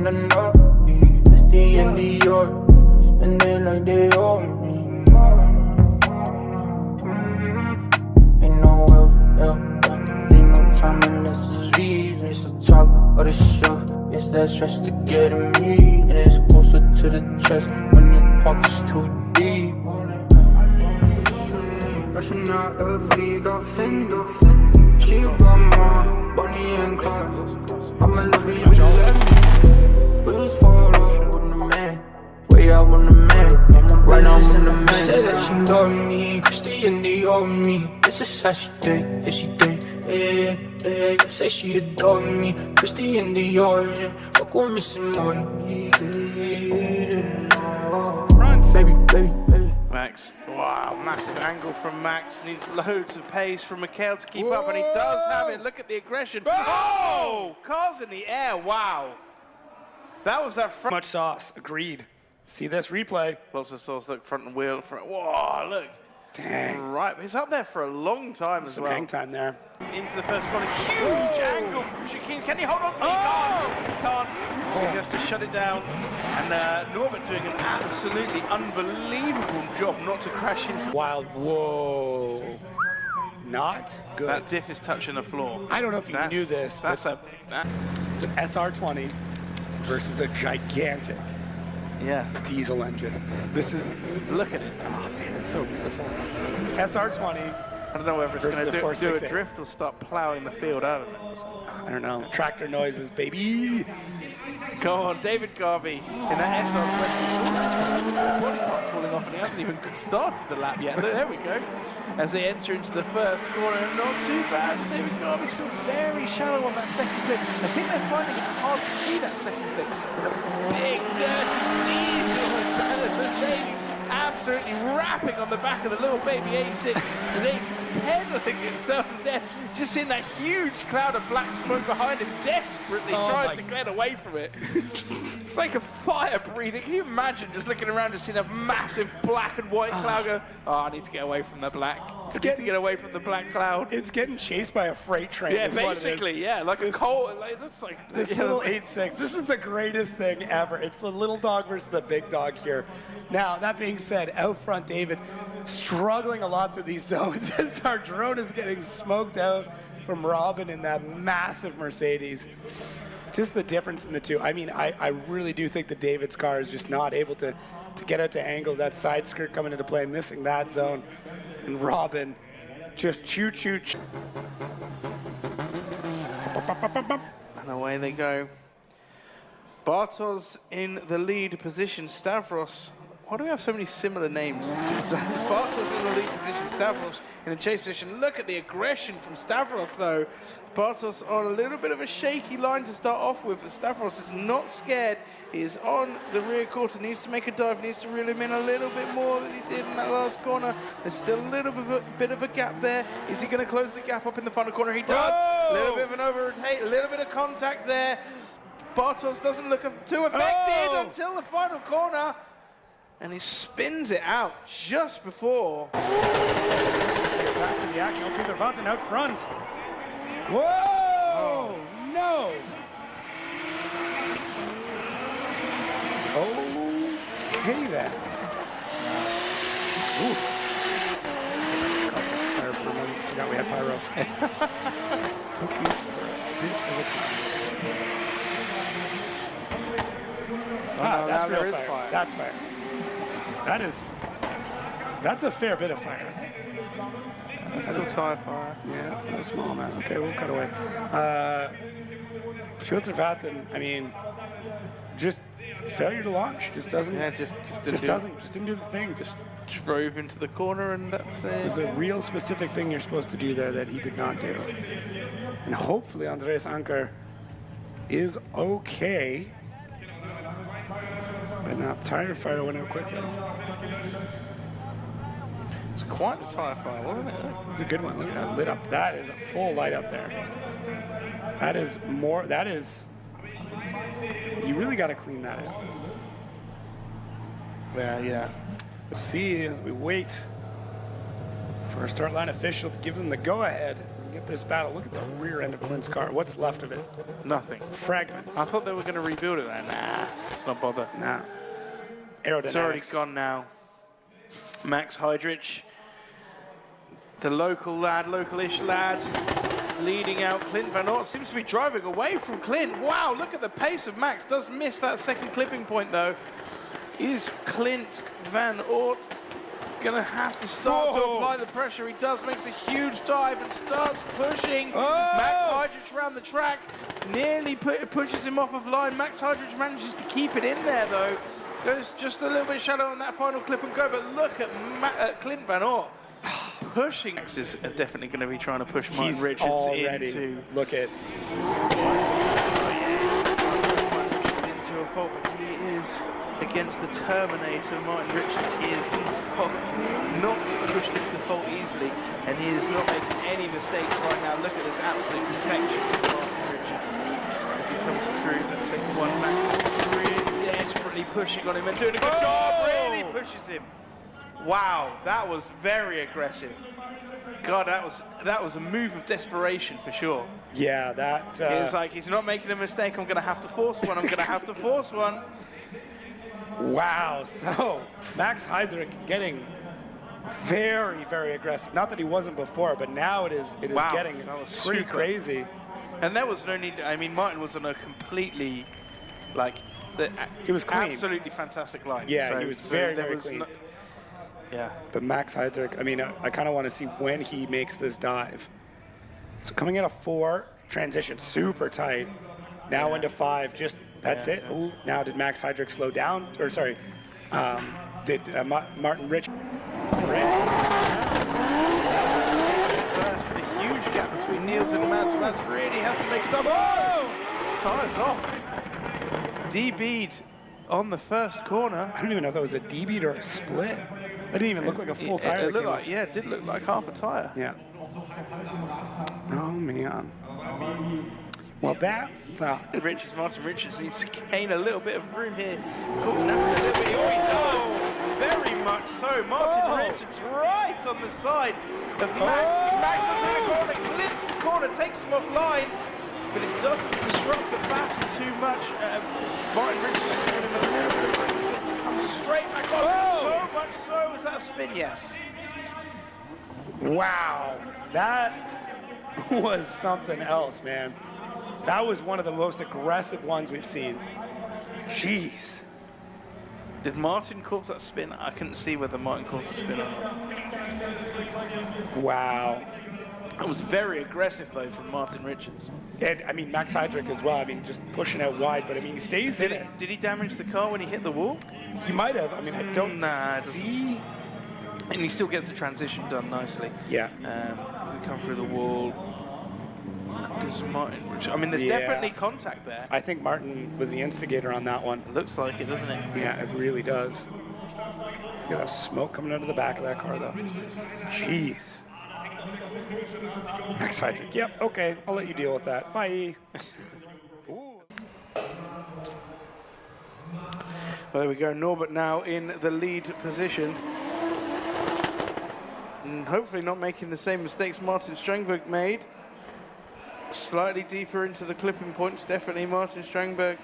on the naughty, Misty and Dior, spend it like they owe me. Ain't no ain't no time unless it's reason. It's the talk or the show, it's that stress to get in me, and it's closer to the chest when your pocket's too deep. Rushing out LV, got Fender. She got my Bonnie and Clyde. I'ma love you, you let me. We was fall off with the man. Way out with the man. Right now I'm in the man. Said that she love me, Christy and they own me. This is how she think, yeah she think. Yeah. Say she adore me, Christy and they own me. Fuck with me some money. Baby. Max, wow, massive angle from Max. Needs loads of pace from Mikhail to keep up, and he does have it. Look at the aggression. Oh! Car's in the air, wow. That was that front. Much sauce, agreed. See this replay. Lots of sauce, look, front and wheel, front. Whoa, look. Dang. Right, he's up there for a long time as Some well. hang time there. Into the first corner, huge angle from Shakeen. Can he hold on to it? He can't. He has to shut it down. And Norbert doing an absolutely unbelievable job not to crash into. Wild, whoa. Not good. That diff is touching the floor. I don't know if you knew this, but it's an SR20 versus a gigantic diesel engine. This is, look at it. Oh man, it's so beautiful. SR20. I don't know whether it's going to do a drift or start plowing the field out of it. I don't know. Tractor noises, baby. Go on, David Garvey in that SR20. Body part's falling off and he hasn't even started the lap yet. There we go. As they enter into the first corner, not too bad. David Garvey's still very shallow on that second clip. I think they're finding it hard to see that second clip. With a big dirty diesel Mercedes absolutely rapping on the back of the little baby A6. And A6 pedaling itself there, just in that huge cloud of black smoke behind him, desperately trying to get away from it. It's like a fire breathing. Can you imagine just looking around and seeing a massive black and white cloud go, oh, I need to get away from the black. I need to get away from the black cloud. It's getting chased by a freight train. Yeah, basically, yeah, like a coal. Like, that's like this little 8.6. This is the greatest thing ever. It's the little dog versus the big dog here. Now, that being said, out front, David struggling a lot through these zones as our drone is getting smoked out from Robin in that massive Mercedes. Just the difference in the two. I mean, I really do think that David's car is just not able to get out to angle. That side skirt coming into play, missing that zone. And Robin just choo-choo. And away they go. Bartos in the lead position. Stavros. Why do we have so many similar names? Bartos in the lead position. Stavros in a chase position. Look at the aggression from Stavros, though. Bartos on a little bit of a shaky line to start off with, but Stavros is not scared. He is on the rear quarter, needs to make a dive, needs to reel him in a little bit more than he did in that last corner. There's still a little bit of a gap there. Is he going to close the gap up in the final corner? He does. A little bit of an over-rotate, a little bit of contact there. Bartos doesn't look too affected until the final corner. And he spins it out just before. Back to the action. Okay, they're about out front. Whoa! No! Okay then. Ooh. Fire for a moment. Forgot we had pyro. Took me for a bit of a time. Wow, that's real fire. That's fire. That's a fair bit of fire. That's still tire fire. Yeah, it's a small amount. Okay, we'll cut away. Schulzer-Vatten, I mean, just failure to launch. Just doesn't. Yeah, just didn't do the thing. Just drove into the corner, and that's it. There's a real specific thing you're supposed to do there that he did not do. And hopefully Andreas Anker is okay. But now, tire fire went out quickly. It's quite the tire fire, wasn't it? It's a good one. Look at that lit up. That is a full light up there. That is more. That is. You really got to clean that out. Yeah. Let's see as we wait for our start line official to give them the go ahead. get this battle. Look at the rear end of Clint's car. What's left of it? Nothing. Fragments. I thought they were going to rebuild it there. Nah, let's not bother. Nah. Aerodynamics. It's already gone now. Max Heidrich, the local-ish lad, leading out Clint Van Ort. Seems to be driving away from Clint. Wow, look at the pace of Max. Does miss that second clipping point, though. Is Clint Van Ort going to have to start to apply the pressure? He does, makes a huge dive and starts pushing Max Heidrich around the track. Nearly pushes him off of line. Max Heidrich manages to keep it in there, though. Goes just a little bit shallow on that final clip and go, but look at Clint Van Ort pushing. Max is definitely going to be trying to push Martin Richards into. Look at. Into a fault, but he is against the Terminator, Martin Richards. He is not pushed into fault easily, and he is not making any mistakes right now. Look at this absolute perfection from Martin Richards as he comes through that second one. Max really desperately pushing on him and doing a good job. Really pushes him. Wow, that was very aggressive. God, that was a move of desperation for sure. Yeah, that. It's like he's not making a mistake. I'm going to have to force one. I'm going to have to force one. Wow. So Max Heidrich getting very, very aggressive. Not that he wasn't before, but now it is getting pretty crazy. And there was no need. I mean, Martin was on a completely, he was clean. Absolutely fantastic line. Yeah, so, he was very clean. No, yeah. But Max Heidrich, I mean, I kind of want to see when he makes this dive. So coming out of 4, transition super tight. Now into 5, just that's it. Yeah. Ooh, now did Max Heidrich slow down? Or sorry, did Martin Richards? First, a huge gap between Niels and Mads. Mads really has to make a double. Tires off. DB'd on the first corner. I don't even know if that was a D-beat or a split. It didn't even look like a full tire. It looked like, yeah, it did look like half a tire. Yeah. Oh, man. Well, that's... Martin Richards needs to gain a little bit of room here. Oh, he does. Very much so. Martin Richards right on the side of Max. Max is in the corner, clips the corner, takes him offline, but it doesn't disrupt the battle too much. Martin Richards is giving him a little bit of room to come straight back on. So much so, is that a spin? Yes. Wow. That was something else, man. That was one of the most aggressive ones we've seen. Jeez. Did Martin cause that spin? I couldn't see whether Martin caused the spin or not. Wow. That was very aggressive, though, from Martin Richards. And, I mean, Max Heidrich as well. I mean, just pushing out wide, but, I mean, he stays in it. Did he damage the car when he hit the wall? He might have. I mean, I don't see. And he still gets the transition done nicely. Yeah. We come through the wall. Does Martin... I mean, there's definitely contact there. I think Martin was the instigator on that one. It looks like it, doesn't it? Yeah, it really does. Look at that smoke coming out of the back of that car, though. Jeez. Max Heidrich. Yep, okay. I'll let you deal with that. Bye. Well, there we go. Norbert now in the lead position. And hopefully not making the same mistakes Martin Strangberg made. Slightly deeper into the clipping points, definitely Martin Strangberg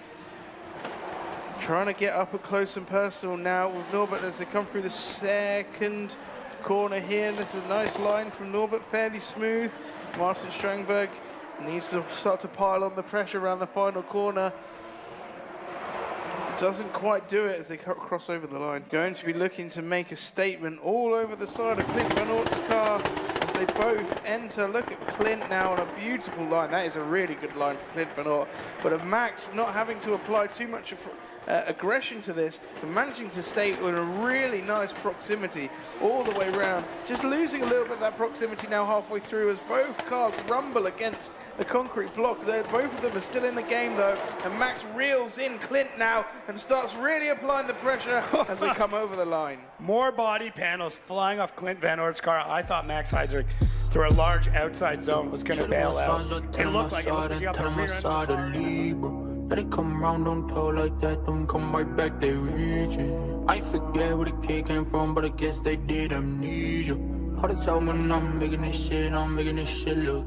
trying to get up close and personal now with Norbert as they come through the second corner here. This is a nice line from Norbert, fairly smooth. Martin Strangberg needs to start to pile on the pressure around the final corner. Doesn't quite do it as they cross over the line. Going to be looking to make a statement all over the side of Clint Van Ort's car. They both enter. Look at Clint now on a beautiful line. That is a really good line for Clint Van Ort. But of Max not having to apply too much aggression to this, but managing to stay in a really nice proximity all the way around. Just losing a little bit of that proximity now halfway through as both cars rumble against the concrete block. Both of them are still in the game though, and Max reels in Clint now and starts really applying the pressure as they come over the line. More body panels flying off Clint Van Ort's car. I thought Max Heidrich through a large outside zone was going to bail out. It looked like he got the rear end. Let it come round, don't talk like that, don't come right back, they reaching. I forget where the kid came from, but I guess they did amnesia. Hard to tell when I'm making this shit look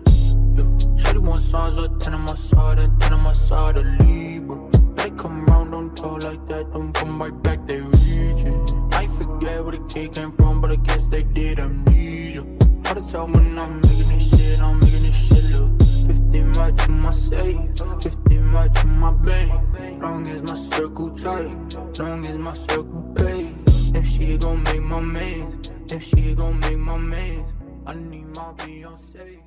31 signs or 10 on my side and 10 on my side of Libra. They come round, don't talk like that, don't come right back, they reaching. I forget where the kid came from, but I guess they did amnesia. Hard to tell when I'm making this shit look 15 right to my safe, 15 right to my bank. Long as my circle tight, long as my circle paid. If she gon' make my man, if she gon' make my man, I need my Beyonce.